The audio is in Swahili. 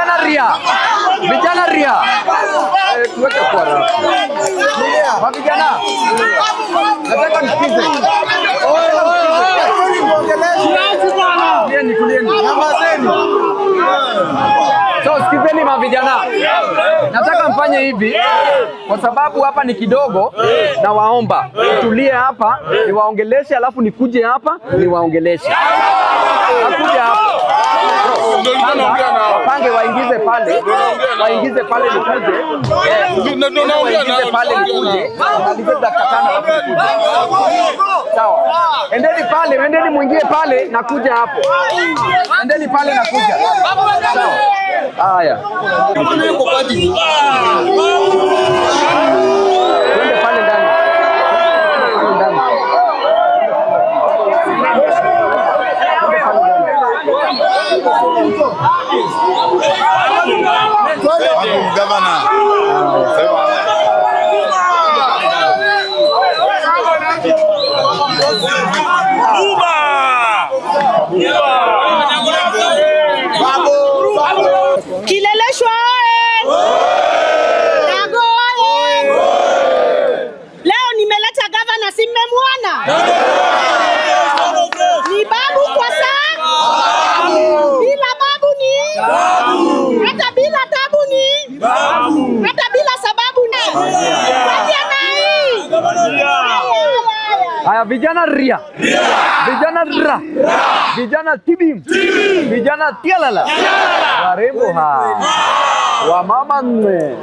Vijana ria. Vijana ria. Tuweke kwa rafu. Vijana. Nataka nisikize. Tulieni. So sikizeni mavijana. Nataka mfanye hivi kwa sababu hapa ni kidogo, na waomba tulie hapa niwaongeleshe, alafu nikuje hapa niwaongeleshe. Nakuja hapa. Wapange waingize pale nikuje. Waingize pale nikuje. Malize dakika 5 alafu nikuje. Sawa. Endeni muingie pale nakuja hapo. Endeni pale nakuja. Sawa. Haya. Twende pale ndani. Gavana. Kileleshwa Dago leo nimeleta gavana, si mmemwona? Ni babu kwa saa. Bila babu ni babu. Hata bila tabu ni babu. Hata bila sababu ni haya. Vijana ria. Vijana ra. Vijana tibim. Vijana tialala. Warembo ha. Wa mama nne.